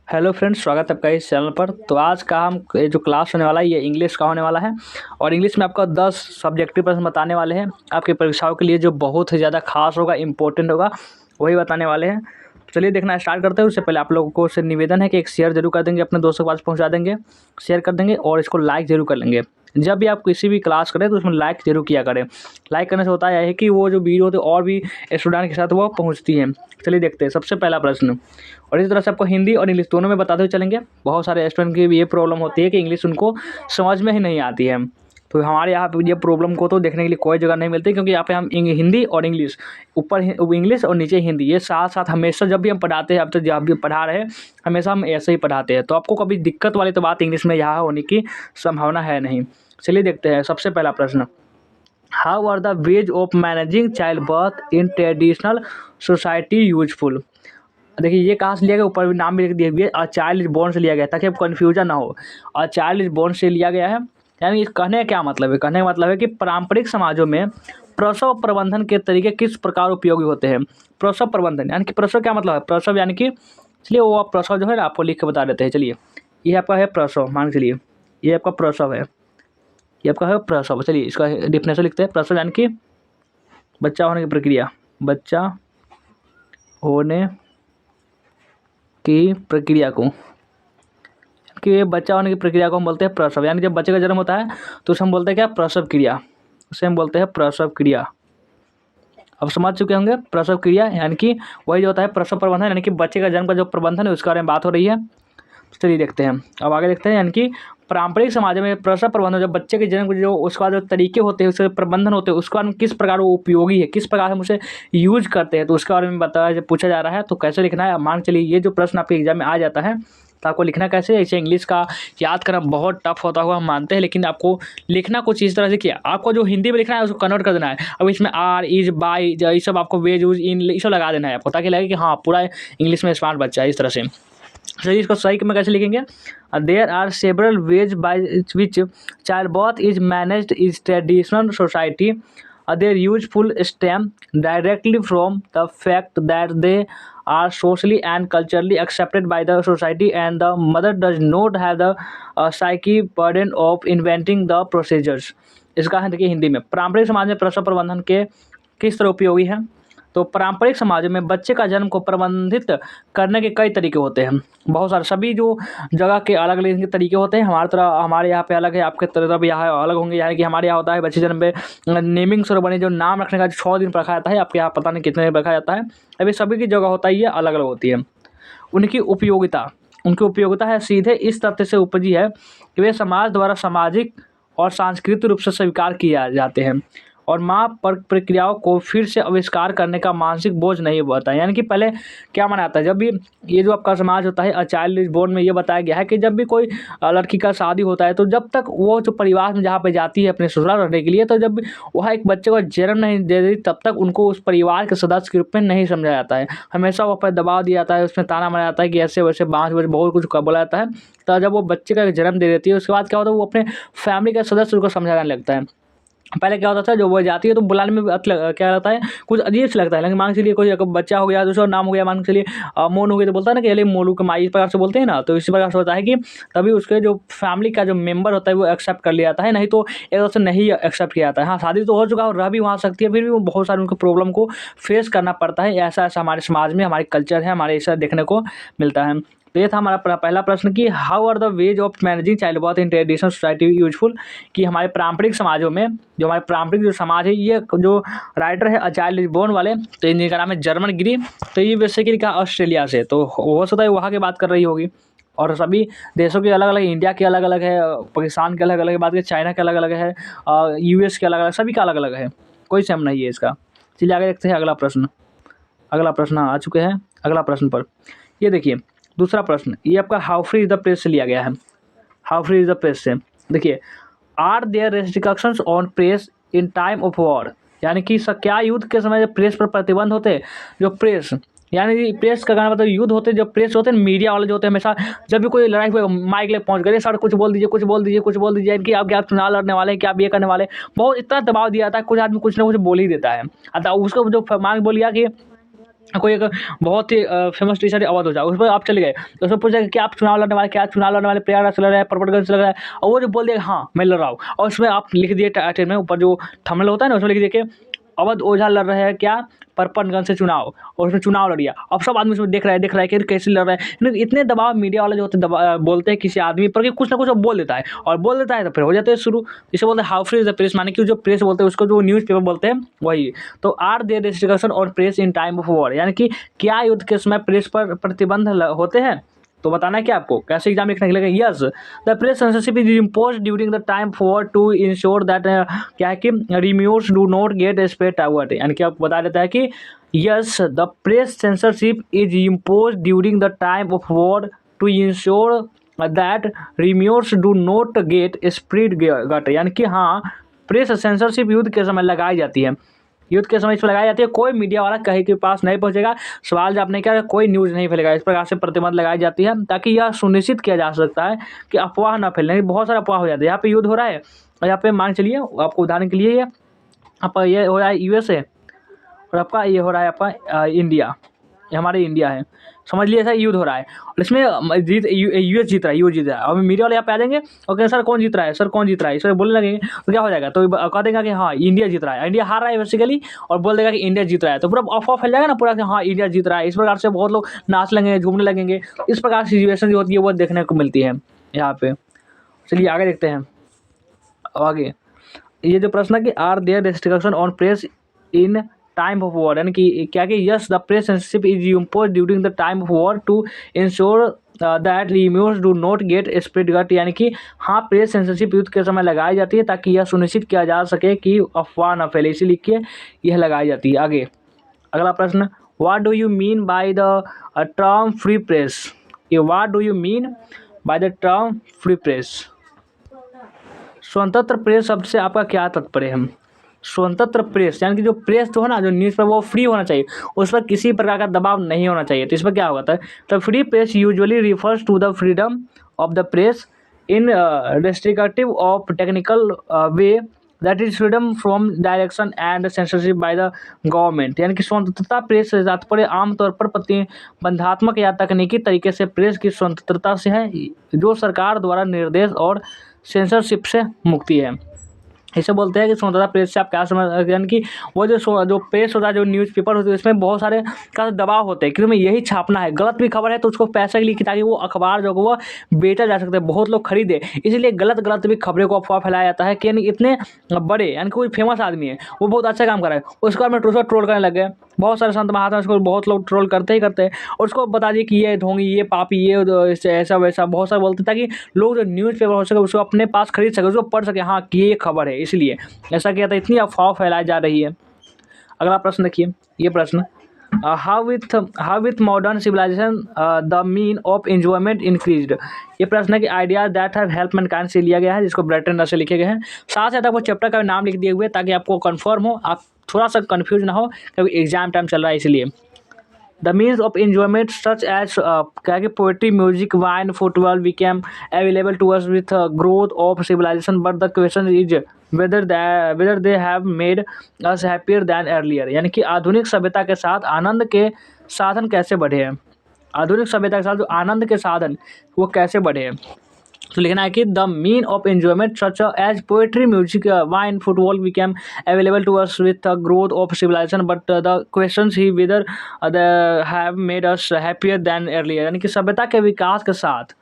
Hello friends, स्वागत है आपका इस चैनल पर। तो आज का हम ये जो क्लास होने वाला है ये इंग्लिश का होने वाला है और इंग्लिश में आपका 10 सब्जेक्टिव प्रश्न बताने वाले हैं आपकी परीक्षाओं के लिए, जो बहुत ही ज़्यादा खास होगा, इंपॉर्टेंट होगा, वही बताने वाले हैं। चलिए देखना स्टार्ट करते हैं। उससे पहले आप लोगों को से निवेदन है कि एक शेयर जरूर कर देंगे, अपने दोस्तों के पास पहुँचा देंगे, शेयर कर देंगे और इसको लाइक जरूर कर लेंगे। जब भी आप किसी भी क्लास करें तो उसमें लाइक जरूर किया करें। लाइक करने से होता है कि वो जो वीडियो होती है और भी स्टूडेंट के साथ वो पहुँचती है। चलिए देखते हैं सबसे पहला प्रश्न। और इस तरह से आपको हिंदी और इंग्लिश दोनों में बताते हुए चलेंगे। बहुत सारे स्टूडेंट की भी ये प्रॉब्लम होती है कि इंग्लिश उनको समझ में ही नहीं आती है। तो हमारे यहाँ पे ये प्रॉब्लम को तो देखने के लिए कोई जगह नहीं मिलती, क्योंकि यहाँ पे हम हिंदी और इंग्लिश, ऊपर इंग्लिश और नीचे हिंदी, ये साथ साथ हमेशा जब भी हम पढ़ाते हैं, अब तो जब भी पढ़ा रहे हैं हमेशा हम ऐसे ही पढ़ाते हैं। तो आपको कभी दिक्कत वाली तो बात इंग्लिश में यहाँ होने की संभावना है नहीं। चलिए देखते हैं सबसे पहला प्रश्न। How are the ways of managing child birth in traditional society useful. देखिए ये कहाँ से लिया गया, ऊपर भी नाम भी लिख दिया गया, अ चाइल्ड इज बोर्न से लिया गया है, ताकि अब कन्फ्यूजन ना हो। अ चाइल्ड इज बोर्न से लिया गया है, यानी इस कहने का क्या मतलब है? कहने का मतलब है कि पारंपरिक समाजों में प्रसव प्रबंधन के तरीके किस प्रकार उपयोगी होते हैं। प्रसव प्रबंधन यानी कि प्रसव क्या मतलब है? प्रसव यानी कि, चलिए वो आप प्रसव जो है ना आपको लिख के बता देते हैं। चलिए ये आपका है प्रसव, मान के चलिए ये आपका प्रसव है, ये आपका है प्रसव। चलिए इसका डिफिनेशन लिखते हैं। प्रसव यानी कि बच्चा होने की प्रक्रिया, बच्चा होने की प्रक्रिया को, कि बच्चा होने की प्रक्रिया को हम बोलते हैं प्रसव। यानी जब बच्चे का जन्म होता है तो उसे हम बोलते हैं क्या? प्रसव क्रिया। उसे हम बोलते हैं प्रसव क्रिया। अब समझ चुके होंगे प्रसव क्रिया यानी कि वही जो होता है प्रसव प्रबंधन, यानी कि बच्चे का जन्म का जो प्रबंधन है उसके बारे में बात हो रही है। चलिए देखते हैं, अब आगे देखते हैं। यानी कि पारंपरिक समाज में प्रसव प्रबंधन, जब बच्चे के जन्म के जो उसका जो तरीके होते हैं, उसके प्रबंधन होते हैं, उसका किस प्रकार वो उपयोगी है, किस प्रकार हम उसे यूज करते हैं, तो उसके बारे में बताया जब पूछा जा रहा है तो कैसे लिखना है। मान चलिए ये जो प्रश्न आपके एग्जाम में आ जाता है तो आपको लिखना कैसे है? ऐसे इंग्लिश का याद करना बहुत टफ होता हुआ हम मानते हैं, लेकिन आपको लिखना कुछ इस तरह से किया, आपको जो हिंदी में लिखना है उसको कन्वर्ट कर देना है। अब इसमें आर, इज, बाई, ये सब आपको वेज यूज इन ये सब लगा देना है आपको, ताकि लगे कि हाँ पूरा इंग्लिश में स्मार्ट बच्चा है। इस तरह से चलिए इसको सही में कैसे लिखेंगे? There are several ways by which child birth is managed is traditional society. Their useful stem directly from the fact that they are socially and culturally accepted by the society, and the mother does not have the psyche burden of inventing the procedures। इसका है देखिए हिंदी में, पारंपरिक समाज में प्रसव प्रबंधन के किस तरह उपयोगी है। तो पारंपरिक समाज में बच्चे का जन्म को प्रबंधित करने के कई तरीके होते हैं। बहुत सारे, सभी जो जगह के अलग अलग इनके तरीके होते हैं। हमारी तरह हमारे यहाँ पे अलग है, आपके तरफ यहाँ अलग होंगे। यानी कि हमारे यहाँ होता है बच्चे जन्म पे नेमिंग सेरेमनी, जो नाम रखने का 6 दिन पर रखा जाता है, आपके यहाँ पता नहीं कितने दिन रखा जाता है। अभी सभी की जगह होता है ये अलग अलग होती है। उनकी उपयोगिता, उनकी उपयोगिता है सीधे इस तथ्य से उपजी है कि वे समाज द्वारा सामाजिक और सांस्कृतिक रूप से स्वीकार किए जाते हैं और माँ पर प्रक्रियाओं को फिर से आविष्कार करने का मानसिक बोझ नहीं बढ़ता है। यानी कि पहले क्या माना जाता है, जब भी ये जो आपका समाज होता है, अ चाइल्ड इज बोर्न में ये बताया गया है कि जब भी कोई लड़की का शादी होता है तो जब तक वो जो परिवार में जहाँ पे जाती है अपने ससुराल रहने के लिए, तो जब वह एक बच्चे को जन्म नहीं दे रही तब तक उनको उस परिवार के सदस्य के रूप में नहीं समझा जाता है। हमेशा वह पर दबाव दिया जाता है, उसमें ताना मारा जाता है कि ऐसे वैसे बाँस वैसे बहुत कुछ बोला जाता है। तो जब वो बच्चे का जन्म दे देती है उसके बाद क्या होता है, वो अपने फैमिली के सदस्य को समझाने लगता है। पहले क्या होता था, जो वो जाती है तो बुलाने में भी क्या लगता है, कुछ अजीब से लगता है। लेकिन मान के चलिए कोई अगर बच्चा हो गया, दूसरा नाम हो गया, मान के चलिए मोनू हो गया, तो बोलता है ना कि अरे मोनू के माई, इस प्रकार से बोलते हैं ना। तो इसी प्रकार से होता है कि तभी उसके जो फैमिली का जो मेंबर होता है वो एक्सेप्ट कर लिया जाता है, नहीं तो एक तरह से नहीं एक्सेप्ट किया जाता है। हाँ शादी तो हो चुका और रह भी वहाँ सकती है, फिर भी वो बहुत सारी उनको प्रॉब्लम को फेस करना पड़ता है। ऐसा ऐसा हमारे समाज में, हमारे कल्चर है, हमारे ऐसा देखने को मिलता है। तो ये था हमारा पहला प्रश्न कि how are the ways of managing child birth in traditional society useful. कि हमारे पारंपरिक समाजों में, जो हमारे पारंपरिक जो समाज है, ये जो राइटर है अ चाइल्ड इज बोर्न वाले, तो इनका नाम है जर्मन गिरी। तो ये बेसिकली का ऑस्ट्रेलिया से, तो हो सकता है वहाँ की बात कर रही होगी। और सभी देशों की अलग अलग, इंडिया की अलग अलग है, पाकिस्तान के अलग अलग है, बात करें चाइना के अलग अलग है, यूएस के अलग अलग, सभी का अलग अलग है, कोई सेम नहीं है इसका। चलिए आगे देखते हैं अगला प्रश्न। अगला प्रश्न आ चुके हैं अगला प्रश्न पर। ये देखिए दूसरा प्रश्न, ये आपका how free is the press से लिया गया है। How free is the press से देखिए, are there restrictions on press in time of war. यानी कि क्या युद्ध के समय जब प्रेस पर प्रतिबंध होते हैं, जो प्रेस यानी कि प्रेस का कहना मतलब युद्ध होते हैं, जब प्रेस होते हैं मीडिया वाले जो होते हैं, हमेशा जब भी कोई लड़ाई हुई माइक ले पहुंच गए, सर कुछ बोल दीजिए, कुछ बोल दीजिए, कुछ बोल दीजिए, कि आप क्या चुनाव लड़ने वाले हैं, क्या आप ये करने वाले, बहुत इतना दबाव दिया जाता है, कुछ आदमी कुछ ना कुछ बोल ही देता है। अतः उसको जो मांग बोलिया कि कोई एक बहुत ही फेमस टीचर है अवध ओझा, उस पर आप चले गए तो उसमें पूछा कि क्या आप चुनाव लड़ने वाले, क्या चुनाव लड़ने वाले, प्रयागराज से लड़ रहे हैं, परबतगंज से लड़ रहा है, और वो जो बोल दिया हाँ मैं लड़ रहा हूँ, और उसमें आप लिख दिए टाइटल में ऊपर जो थंबनेल होता है ना उसमें लिख दिए कि अवध ओझा लड़ रहे हैं क्या परपतगंज से चुनाव, और उसमें चुनाव लड़ लिया। अब सब आदमी उसमें देख रहा है कि कैसे लड़ रहा है, लेकिन इतने दबाव मीडिया वाले जो होते हैं बोलते हैं किसी आदमी पर कि कुछ ना कुछ वो बोल देता है, और बोल देता है तो फिर हो जाते हैं शुरू। इसे बोलते हैं how free is the press, माने कि जो प्रेस बोलते हैं उसको जो न्यूज़पेपर बोलते हैं वही। तो are there restriction on press in time of war, यानी कि क्या युद्ध के समय प्रेस पर प्रतिबंध होते हैं। तो बताना है क्या आपको कैसे एग्जाम लिखने के लिए, yes the press censorship is impose during the time for to ensure that क्या है कि rumours do not get spread out, यानी कि आपको बता देता है कि yes the press censorship is impose during the time of war to ensure that rumours do not get spread out, यानी कि हाँ प्रेस सेंसरशिप युद्ध के समय लगाई जाती है, युद्ध के समय इस पर लगाई जाती है, कोई मीडिया वाला कहीं के पास नहीं पहुंचेगा, सवाल जवाब नहीं करेगा, कोई न्यूज़ नहीं फैलेगा, इस प्रकार से प्रतिबंध लगाई जाती है ताकि यह सुनिश्चित किया जा सकता है कि अफवाह ना फैले। बहुत सारा अफवाह हो जाता है, यहाँ पे युद्ध हो रहा है और यहाँ पे मान चलिए आपको उदाहरण के लिए ये आपका ये हो रहा है यूएसए और आपका ये हो रहा है आपका इंडिया, ये हमारे इंडिया है, समझ लिए ऐसा युद्ध हो रहा है और इसमें यूएस जीत रहा है, यूएस जीत रहा है, और मीडिया वाले यहाँ पे आ जाएंगे और कहें सर कौन जीत रहा है, सर कौन जीत रहा है, इस बोलने लगेंगे तो क्या हो जाएगा, तो कह देगा कि हाँ इंडिया जीत रहा है, इंडिया हार रहा है बेसिकली, और बोल देगा कि इंडिया जीत रहा है, तो पूरा अफवाह फैल जाएगा ना पूरा कि हाँ इंडिया जीत रहा है। इस प्रकार से बहुत लोग नाच लगेंगे, झूमने लगेंगे, इस प्रकार की सिचुएशन जो होती है वो देखने को मिलती है यहाँ पे। चलिए आगे देखते हैं। आगे ये जो प्रश्न है कि are there restriction on press in time of war, यानी कि क्या कि yes the press censorship is impose during the time of war to ensure that news do not get spread out, यानी कि हाँ प्रेस सेंसरशिप युद्ध के समय लगाई जाती है ताकि यह सुनिश्चित किया जा सके कि अफवाह न फैले, इसीलिए कि यह लगाई जाती है। आगे अगला प्रश्न, what do you mean by the term free press, ये what do you mean by the term free press, स्वतंत्र प्रेस शब्द से आपका क्या तात्पर्य है। स्वतंत्र प्रेस यानी कि जो प्रेस जो है ना, जो न्यूज़ पेपर वो फ्री होना चाहिए, उस पर किसी प्रकार का दबाव नहीं होना चाहिए। तो इस पर क्या होता है, the free press usually refers to the freedom of the press in restrictive of technical way that is freedom from direction and censorship by the government, यानी कि स्वतंत्रता प्रेस से तात्पर्य आमतौर पर प्रतिबंधात्मक या तकनीकी तरीके से प्रेस की स्वतंत्रता से है जो सरकार द्वारा निर्देश और सेंसरशिप से मुक्ति है। इसे बोलते हैं कि स्वतंत्रता प्रेस से आप क्या समझ, यानी कि वो जो प्रेस होता है, जो न्यूज़पेपर होते हैं, इसमें बहुत सारे का दबाव होते हैं कि तुम्हें यही छापना है, गलत भी खबर है तो उसको पैसे के लिए ताकि वो अखबार जो वो बेचा जा सकता है, बहुत लोग खरीदे, इसलिए गलत भी खबरें को अफवाह फैलाया जाता है कि यानी इतने बड़े, यानी कोई फेमस आदमी है वो बहुत अच्छा काम कर रहा है, उसके बाद में उसको ट्रोल करने लग गए, बहुत सारे संत महात्मा उसको बहुत लोग ट्रोल करते ही करते हैं, और उसको बता दिए कि ये ढोंगी, ये पापी, ये ऐसा वैसा बहुत सारा बोलते ताकि लोग जो न्यूज़पेपर हो सके उसको अपने पास खरीद सके, उसको पढ़ सके, हाँ कि ये खबर है, इसलिए ऐसा किया था, इतनी अफवाह फैलाई जा रही है। अगला प्रश्न देखिए, ये प्रश्न, how with modern civilization the mean of enjoyment increased, ये प्रश्न है कि ideas that have help Mankind से लिया गया है, जिसको ब्रेटन रसल लिखे गए हैं, साथ साथ आपको चैप्टर का नाम लिख दिए हुए ताकि आपको कन्फर्म हो, आप थोड़ा सा कन्फ्यूज ना हो क्योंकि एग्जाम टाइम चल रहा है इसलिए। The means of enjoyment such as क्या कि poetry, music, wine, football became available to us with growth of civilization, but the question is whether they have made us happier than earlier, यानी कि आधुनिक सभ्यता के साथ आनंद के साधन कैसे बढ़े हैं, आधुनिक सभ्यता के साथ जो आनंद के साधन वो कैसे बढ़े हैं। तो लिखना है कि the mean of enjoyment such as poetry, music, wine, football became available to us with growth of civilisation, but the question he whether have made us happier than earlier, यानी कि सभ्यता के विकास के साथ,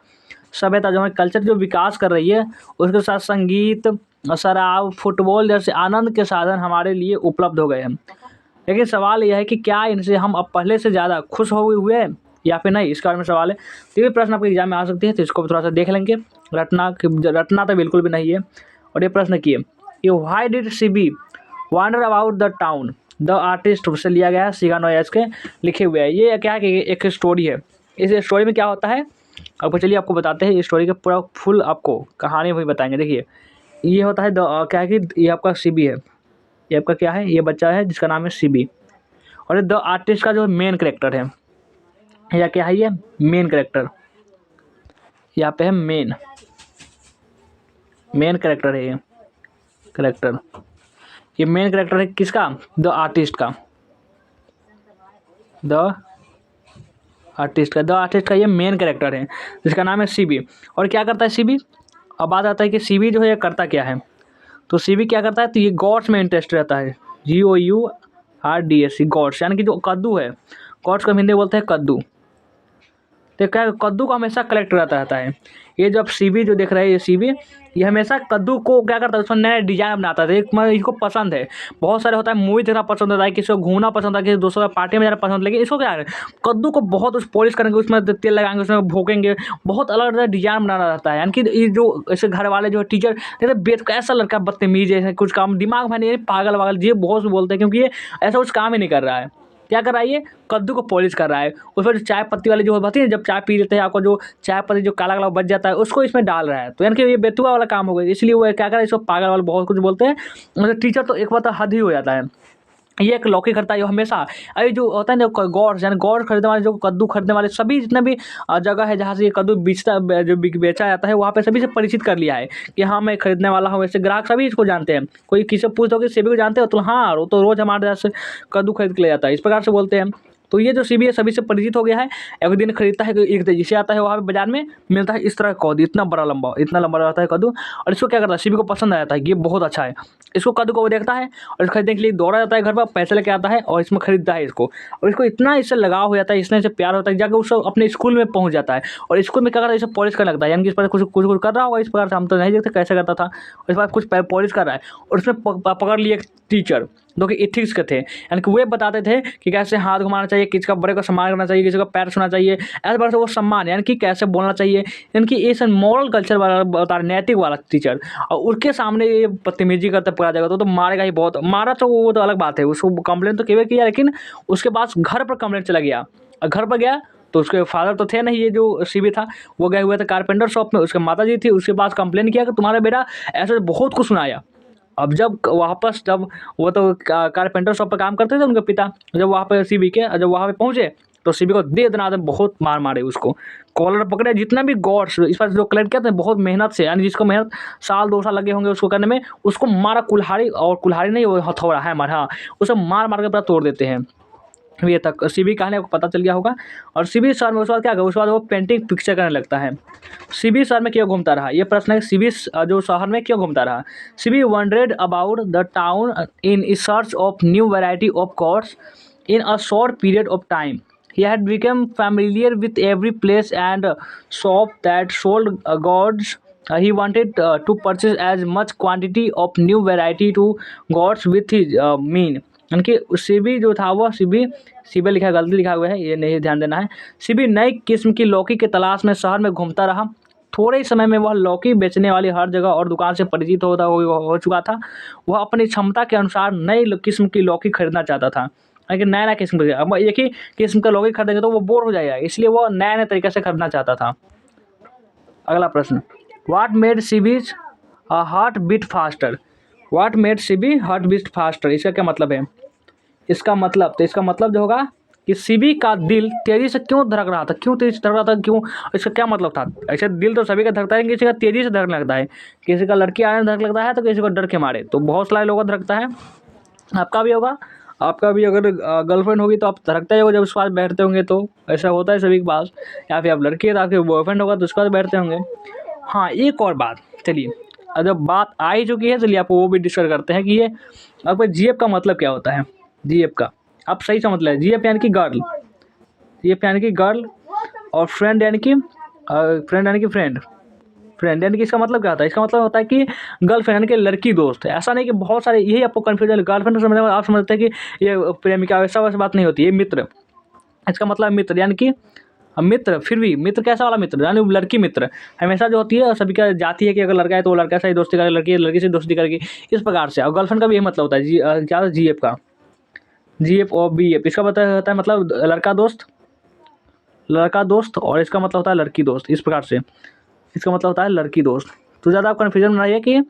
सभ्यता जो है कल्चर जो विकास कर रही है उसके साथ संगीत, शराब, फुटबॉल जैसे आनंद के साधन हमारे लिए उपलब्ध हो गए हैं, लेकिन सवाल यह है कि क्या इनसे हम अब पहले से ज़्यादा खुश हो हुए हैं या फिर नहीं, इसके बारे में सवाल है। तो ये प्रश्न आपके एग्जाम में आ सकती है, तो इसको थोड़ा सा देख लेंगे, रटना तो बिल्कुल भी नहीं है। और ये प्रश्न किए, ये why did CB wonder about the town, the artist से लिया गया है, सिगा नोयस के लिखे हुए हैं। ये क्या है कि एक स्टोरी है, इस स्टोरी में क्या होता है आपको, चलिए आपको बताते हैं, इस स्टोरी का पूरा फुल आपको कहानी वही बताएंगे। देखिए ये होता है क्या है कि ये आपका सीबी है, ये आपका क्या है, ये बच्चा है जिसका नाम है सीबी, और द आर्टिस्ट का जो मेन कैरेक्टर है, या क्या है ये मेन कैरेक्टर, यहाँ पे है मेन कैरेक्टर है, ये कैरेक्टर, ये मेन कैरेक्टर है किसका, द आर्टिस्ट का, द द आर्टिस्ट का ये मेन कैरेक्टर है जिसका नाम है सीबी। और क्या करता है सीबी? अब बात आता है कि सीबी जो है ये करता क्या है। तो सीबी क्या करता है, तो ये गॉड्स में इंटरेस्ट रहता है। GOURDS, गॉड्स यानी कि जो कद्दू है, गॉड्स को हम हिंदी में बोलते हैं कद्दू। तो क्या कद्दू को हमेशा कलेक्ट रहता है। ये जो आप सीबी जो देख रहे हैं, ये सीबी ये हमेशा कद्दू को क्या करता है, उसमें नए डिजाइन बनाता है। एक मतलब इसको पसंद है, बहुत सारे होता है मूवी देखना पसंद होता है, किसी को घूमना पसंद है, किसी दोस्तों का पार्टी में जाना पसंद है, लेकिन इसको क्या है, कद्दू को बहुत उस पॉलिश करेंगे, उसमें तेल लगाएंगे, उसमें भोंकेंगे, बहुत अलग अलग डिजाइन बनाना रहता है। यानी कि ये जो ऐसे घर वाले जो टीचर जैसे बेट कैसा लड़का बदतमीज है, कुछ काम दिमाग में नहीं है, पागल वागल ये बहुत बोलते हैं, क्योंकि ये ऐसा कुछ काम ही नहीं कर रहा है। क्या कर रहा है, ये कद्दू को पॉलिश कर रहा है। उसमें जो चाय पत्ती वाली जो होती है, जब चाय पी लेते हैं आपको जो चाय पत्ती जो काला काला बच जाता है, उसको इसमें डाल रहा है। तो यानी कि ये बेतुआ वाला काम हो गया, इसलिए वो क्या कर रहा है, इसको पागल वाले बहुत कुछ बोलते हैं। मतलब टीचर तो एक बार तो हद ही हो जाता है। ये एक लौकी खरीदता है ये हमेशा। अरे जो होता है ना गॉड्स, यानी गॉड खरीदने वाले, जो कद्दू खरीदने वाले सभी जितने भी जगह है जहाँ से ये कद्दू बेचा जाता है, वहाँ पे सभी से परिचित कर लिया है कि हाँ मैं खरीदने वाला हूँ। ऐसे ग्राहक सभी इसको जानते हैं। कोई किसी से पूछते हो कि सेबी को जानते हो, तो हाँ वो तो रोज़ हमारे यहाँ से कद्दू खरीद के ले जाता है, इस प्रकार से बोलते हैं। तो ये जो सीबी है सभी से परिचित हो गया है। एक दिन खरीदता है, एक जिसे आता है वहाँ पे बाजार में मिलता है इस तरह का कद्दू, इतना बड़ा लंबा, इतना लंबा रहता है कद्दू। और इसको क्या करता है, सीबी को पसंद आ जाता है, ये बहुत अच्छा है। इसको कद्दू को वो देखता है और खरीदने के लिए दौड़ा जाता है घर पर, पैसे लेके आता है और इसमें खरीदता है इसको। और इसको इतना इससे लगाव हो जाता है, इसने से प्यार होता है, जाकर उसको अपने स्कूल में पहुँच जाता है। और स्कूल में क्या करता है, इसे पॉलिश करने लगता है। यानी कि इस पर कुछ कुछ कुछ कर रहा होगा, इस प्रकार से हम तो नहीं देखते कैसे करता था। और इस बार कुछ पॉलिश कर रहा है और उसमें पकड़ लिए एक टीचर जो कि एथिक्स के थे, यानी कि वे बताते थे कि कैसे हाथ घुमाना चाहिए, किसी का बड़े को सम्मान करना चाहिए, किसी का पैर छूना चाहिए, ऐसे बार से वो सम्मान, यानी कि कैसे बोलना चाहिए, यानी कि ये सब मॉरल कल्चर वाला बता रहे, नैतिक वाला टीचर। और उसके सामने ये बदतमीजी करते पकड़ा जाएगा तो मारेगा ही बहुत। मारा तो वो तो अलग बात है, उसको कंप्लेन तो केवल किया, लेकिन उसके पास घर पर कंप्लेन चला गया। और घर पर गया तो उसके फादर तो थे नहीं, ये जो सीबी था वो गए हुए थे कारपेंटर शॉप में, उसके माता जी थी, उसके पास कंप्लेन किया कि तुम्हारा बेटा ऐसे बहुत कुछ सुनाया। अब जब वापस जब वो तो कारपेंटर शॉप पर काम करते थे उनके पिता, जब वहाँ पे सीबी के जब वहाँ पे पहुँचे तो सीबी को दे दनादन बहुत मार मारे, उसको कॉलर पकड़े, जितना भी गॉड्स इस पर जो कलेक्ट किया था बहुत मेहनत से, यानी जिसको मेहनत साल 2 साल लगे होंगे उसको करने में, उसको मारा कुल्हाड़ी, और कुल्हाड़ी नहीं वो हथौड़ा है हमारा, हाँ उसे मार मार के पूरा तोड़ देते हैं। ये तक सीबी कहानी आपको पता चल गया होगा। और सीबी शहर में उसके बाद क्या होगा, उसके बाद वो पेंटिंग पिक्चर करने लगता है। सीबी शहर में क्यों घूमता रहा, ये प्रश्न है। सीबी जो शहर में क्यों घूमता रहा। CB wandered about the town in search of new variety of gods in a short period of time. He had become familiar with every place and shop that sold gods. He wanted to purchase as much quantity of new variety to gods with his mean. यानी कि CB जो था वो CB लिखा है, गलती लिखा हुआ है, ये नहीं ध्यान देना है। सीबी नई किस्म की लौकी के तलाश में शहर में घूमता रहा। थोड़े ही समय में वह लौकी बेचने वाली हर जगह और दुकान से परिचित हो चुका था। वह अपनी क्षमता के अनुसार नई किस्म की लौकी खरीदना चाहता था, लेकिन नया नया किस्म का, अब एक ही किस्म का लौकी खरीदेंगे तो वो बोर हो जाएगा, इसलिए वो नया नया तरीके से खरीदना चाहता था। अगला प्रश्न, what made CB's heart beat faster. What made CB heart beat faster, इसका क्या मतलब है। इसका मतलब जो होगा कि सीबी का दिल तेज़ी से क्यों धड़क रहा था, क्यों तेज़ी से धड़क रहा था, क्यों, इसका क्या मतलब था। ऐसे दिल तो सभी का धड़कता है, किसी का तेज़ी से धड़कने लगता है, किसी का लड़की आने धड़क लगता है, तो किसी को डर के मारे, तो बहुत सारे लोगों का धड़कता है। आपका भी होगा, आपका भी अगर गर्लफ्रेंड होगी तो आप धड़कते हो जब उसके पास बैठते होंगे, तो ऐसा होता है सभी के पास। या फिर आप लड़की है तो आपके बॉयफ्रेंड होगा तो उसके पास बैठते होंगे। हाँ एक और बात, चलिए जब बात आ ही चुकी है चलिए आपको वो भी डिस्कस करते हैं कि ये आपको जीएफ का मतलब क्या होता है। जीएफ का आप सही समझ लें, जीएफ यानी कि गर्ल, जीएफ यानी कि गर्ल, और फ्रेंड यानी कि फ्रेंड यानी कि इसका मतलब क्या होता है, इसका मतलब होता है कि गर्लफ्रेंड यानी कि लड़की दोस्त। ऐसा नहीं कि बहुत सारे, यही आपको कन्फ्यूजन, गर्लफ्रेंड समझने में आप समझते हैं कि ये प्रेमिका, वैसा बात नहीं होती, ये मित्र, इसका मतलब मित्र, यानी कि मित्र। फिर भी मित्र कैसा वाला मित्र, यानी लड़की मित्र हमेशा जो होती है सभी का जाती है कि अगर लड़का है तो वो लड़का से ही दोस्ती करेगी, लड़की से दोस्ती करेगी, इस प्रकार से। और गर्लफ्रेंड का भी यही मतलब होता है, क्या जीएफ का, जीएफ और बीएफ, इसका होता है मतलब लड़का दोस्त, और इसका मतलब होता है लड़की दोस्त, इस प्रकार से इसका मतलब होता है लड़की दोस्त। तो ज़्यादा आप कन्फ्यूजन में रहिए कि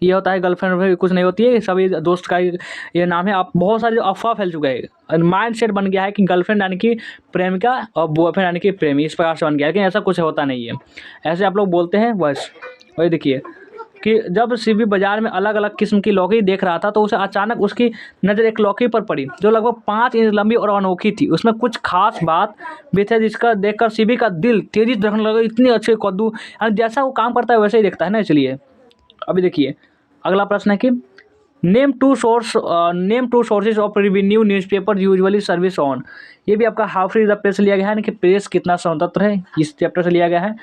ये होता है गर्लफ्रेंड भी कुछ नहीं होती है, सभी दोस्त का ये नाम है। आप बहुत सारे अफवाह फैल चुका है, माइंड सेट बन गया है कि गर्लफ्रेंड यानी कि प्रेमिका और बॉयफ्रेंड यानी कि प्रेमी, इस प्रकार से बन गया है, लेकिन ऐसा कुछ होता नहीं है, ऐसे आप लोग बोलते हैं बस। वही देखिए कि जब शिवी बाजार में अलग अलग किस्म की लौकी देख रहा था तो उसे अचानक उसकी नज़र एक लौकी पर पड़ी जो लगभग 5 इंच लंबी और अनोखी थी। उसमें कुछ खास बात भी थे जिसका देखकर शिवी का दिल तेजी से धड़कने लगा। इतनी अच्छे कद्दू, यानी जैसा वो काम करता है वैसे ही दिखता है ना, इसलिए। अभी देखिए अगला प्रश्न है कि name two sources of revenue newspaper usually service on. ये भी आपका हाफ द प्रेस लिया गया है, कि प्रेस कितना स्वतंत्र है, इस चैप्टर से लिया गया है।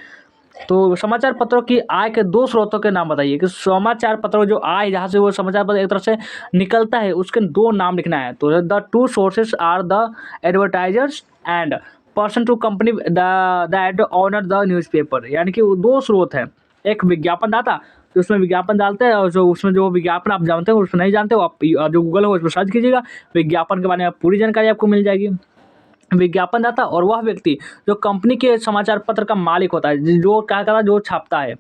तो समाचार पत्रों की आय के 2 स्रोतों के नाम बताइए, कि समाचार पत्रों जो आय जहाँ से वो समाचार पत्र एक तरह से निकलता है उसके 2 नाम लिखना है। तो the 2 sources are the advertisers and person to company that owner the newspaper, यानी कि वो 2 स्रोत हैं। एक विज्ञापनदाता तो उसमें विज्ञापन डालते हैं, और जो उसमें जो विज्ञापन आप जानते हो उसमें नहीं जानते हो आप जो गूगल हो उस पर सर्च कीजिएगा, विज्ञापन के बारे में पूरी जानकारी आपको मिल जाएगी। विज्ञापनदाता और वह व्यक्ति जो कंपनी के समाचार पत्र का मालिक होता है, जो क्या करता है, जो छापता है,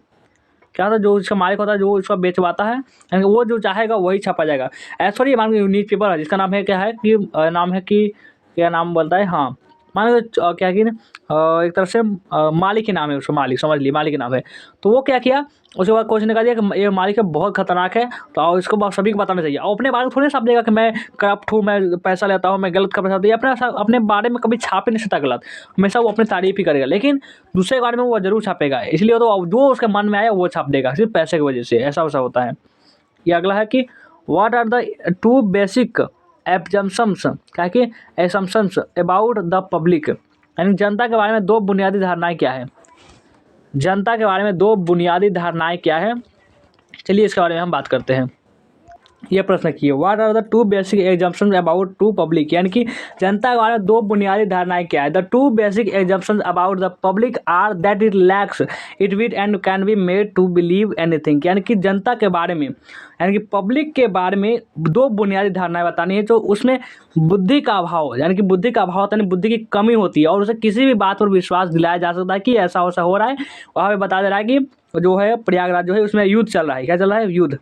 क्या होता है, जो इसका मालिक होता है, जो इसका बेचवाता है, यानी वो जो चाहेगा वही छापा जाएगा। ऐसा ही मान लो न्यूज़ पेपर है जिसका नाम है क्या है कि नाम है कि क्या नाम बोलता है, हाँ मान लो क्या कि एक तरह से मालिक ही नाम है, उसका मालिक समझ लिए, मालिक ही नाम है। तो वो क्या किया, उसके बाद कोच ने कहा दिया कि ये मालिक है बहुत खतरनाक है, तो आओ इसको सभी को बताना चाहिए। और अपने बारे में थोड़ी छाप देगा कि मैं करप्ट हूँ, मैं पैसा लेता हूँ, मैं गलत खबर छाप दिया, अपने बारे में कभी छाप ही नहीं सकता गलत, हमेशा वो अपनी तारीफ ही करेगा, लेकिन दूसरे के बारे में वो जरूर छापेगा। इसलिए तो जो उसके मन में आया वो छाप देगा, सिर्फ पैसे की वजह से, ऐसा वैसा होता है। ये अगला है कि what are the 2 basic assumptions, क्या कि एसम्पशंस अबाउट द पब्लिक, यानी जनता के बारे में 2 बुनियादी धारणाएं क्या है। जनता के बारे में 2 बुनियादी धारणाएं क्या है, चलिए इसके बारे में हम बात करते हैं। ये प्रश्न किए what are the 2 basic assumptions about to public, यानी कि जनता के बारे में 2 बुनियादी धारणाएं क्या है। The 2 basic assumptions about the public are that it lacks it wit and can be made to believe anything, यानी कि जनता के बारे में, यानी कि पब्लिक के बारे में 2 बुनियादी धारणाएं बतानी है। जो उसमें बुद्धि का अभाव, यानी कि बुद्धि का अभाव होता है, बुद्धि की कमी होती है, और उसे किसी भी बात पर विश्वास दिलाया जा सकता है कि ऐसा वैसा हो रहा है। वहाँ पे बता दे रहा है कि जो है प्रयागराज जो है उसमें युद्ध चल रहा है, क्या चल रहा है, युद्ध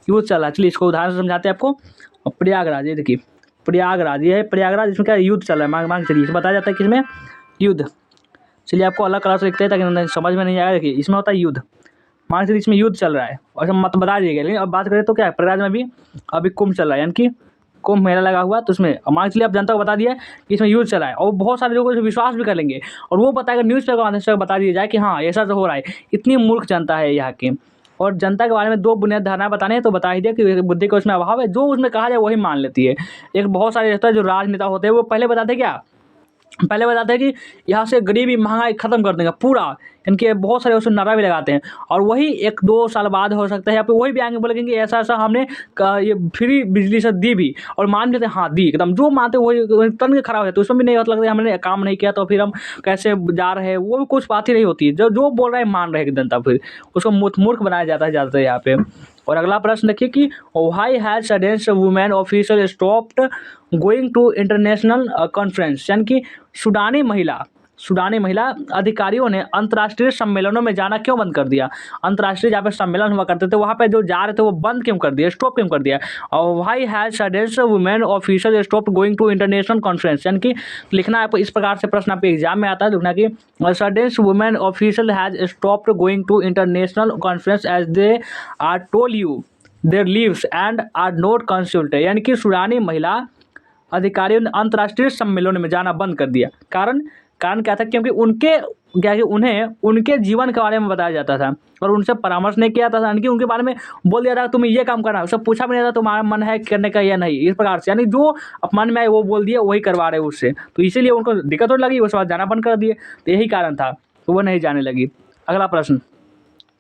चल रहा है। चलिए इसको उदाहरण से समझाते हैं आपको। प्रयागराज, ये देखिए प्रयागराज, ये है प्रयागराज, इसमें क्या युद्ध चल रहा है, मांग चलिए इसे बताया जाता है कि इसमें युद्ध। चलिए आपको अलग कलर से लिखते हैं ताकि समझ में नहीं आएगा। देखिए इसमें होता है युद्ध, मान चलिए इसमें युद्ध चल रहा है और मत बता दीजिएगा। लेकिन अब बात करें तो क्या है, प्रयागराज में भी अभी कुंभ चल रहा है, यानी कि कुंभ मेला लगा हुआ, तो उसमें मान चलिए आप जनता को बता दिया कि इसमें युद्ध चला है, और बहुत सारे लोग विश्वास भी कर लेंगे, और वो बताएगा न्यूज़पेपर के माध्यम से बता दिया जाए कि हाँ ऐसा तो हो रहा है। इतनी मूर्ख जनता है यहाँ की। और जनता के बारे में 2 बुनियादी धारणाएं बताने हैं, तो बता ही दिया कि बुद्धि का उसमें अभाव है, जो उसमें कहा जाए वही मान लेती है। एक बहुत सारे रहता है जो राजनेता होते हैं, वो पहले बताते हैं क्या, पहले बताते हैं कि यहाँ से गरीबी महंगाई खत्म कर देंगे पूरा, इनके बहुत सारे उसमें नारा भी लगाते हैं, और वही 1-2 साल बाद हो सकता है या फिर वही भी आएंगे बोलेंगे ऐसा ऐसा हमने ये फ्री बिजली से दी भी, और मान लेते हैं हाँ दी, एकदम जो मानते वही तन के खराब है। तो उसमें भी नहीं होता लगता है हमने काम नहीं किया तो फिर हम कैसे जा रहे हैं, वो भी कुछ बात ही नहीं होती है। जो बोल रहे हैं मान रहे हैं जनता, फिर उसको मूर्ख बनाया जाता है ज़्यादातर यहाँ पे। और अगला प्रश्न देखिए कि why has Sudan women official stopped going to international conference, यानी कि सूडानी महिला अधिकारियों ने अंतर्राष्ट्रीय सम्मेलनों में जाना क्यों बंद कर दिया। अंतर्राष्ट्रीय जहाँ पे सम्मेलन हुआ करते थे वहाँ पे जो जा रहे थे वो बंद क्यों कर दिया, स्टॉप क्यों कर दिया। और why has Sudan women official stopped going to international conference, यानी कि लिखना है इस प्रकार से, प्रश्न आपके एग्जाम में आता है, लिखना कि Sudan women official has stopped going to international conference as they are told you there leaves and are not consulted, यानी कि सूडानी महिला अधिकारियों ने अंतर्राष्ट्रीय सम्मेलनों में जाना बंद कर दिया। कारण क्या था, क्योंकि उन्हें उनके जीवन के बारे में बताया जाता था और उनसे परामर्श नहीं किया जाता था, यानी कि उनके बारे में बोल दिया था तुम्हें ये काम करना है, उससे पूछा भी नहीं था तुम्हारा मन है करने का या नहीं, इस प्रकार से, यानी जो अपमान में आए वो बोल दिए वही करवा रहे उससे, तो इसीलिए उनको दिक्कत होने लगी, उसके बाद जाना बंद कर दिए। तो यही कारण था, तो वो नहीं जाने लगी। अगला प्रश्न,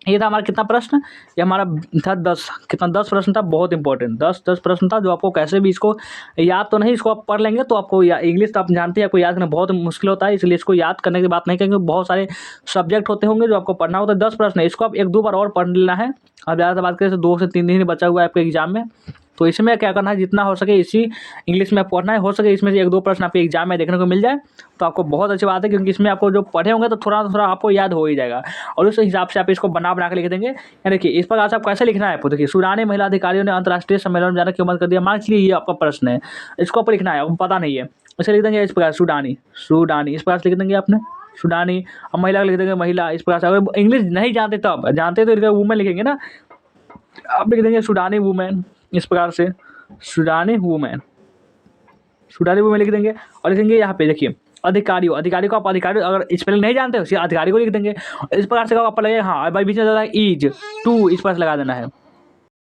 ये था हमारा कितना प्रश्न, ये हमारा था 10, कितना 10 प्रश्न था, बहुत इंपॉर्टेंट 10 प्रश्न था, जो आपको कैसे भी इसको याद तो नहीं, इसको आप पढ़ लेंगे तो आपको इंग्लिश तो आप जानते हैं आपको याद करना बहुत मुश्किल होता है, इसलिए इसको याद करने की बात नहीं करेंगे, बहुत सारे सब्जेक्ट होते होंगे जो आपको पढ़ना होता है। 10 प्रश्न है, इसको आप 1-2 बार और पढ़ लेना है। अब ज़्यादा बात करें तो 2 से 3 दिन ही बचा हुआ है आपके एग्जाम में, तो इसमें क्या करना है, जितना हो सके इसी इंग्लिश में पढ़ना है, हो सके इसमें से 1-2 प्रश्न आपके एग्जाम में देखने को मिल जाए तो आपको बहुत अच्छी बात है, क्योंकि इसमें आपको जो पढ़े होंगे तो थोड़ा थोड़ा आपको याद हो ही जाएगा, और उस हिसाब से आप इसको बना के लिख देंगे। या देखिए इस पर आप कैसे लिखना है आपको, देखिए सूडानी महिला अधिकारियों ने अंतर्राष्ट्रीय सम्मेलन में जाना क्यों बंद कर दिया, मान लीजिए ये आपका प्रश्न है, इसको आपको लिखना है, आपको पता नहीं है, इसे लिख देंगे इस प्रकार सूडानी, इस प्रकार से लिख देंगे आपने, सुडानी। अब महिला लिख देंगे महिला, इस प्रकार से। अगर इंग्लिश नहीं जानते तब, जानते तो वुमेन लिखेंगे ना, आप लिख देंगे सुडानी वुमेन, इस प्रकार से सुडानी वुमेन, सुडानी वुमेन लिख देंगे। और लिखेंगे यहाँ पे देखिए अधिकारी को आप अधिकारी, अगर स्पेलिंग नहीं जानते हो अधिकारी को लिख देंगे। इस प्रकार से आपको लगेगा हाँ भाई बीच में ज़्यादा इज टू, इस प्रकार से लगा देना है।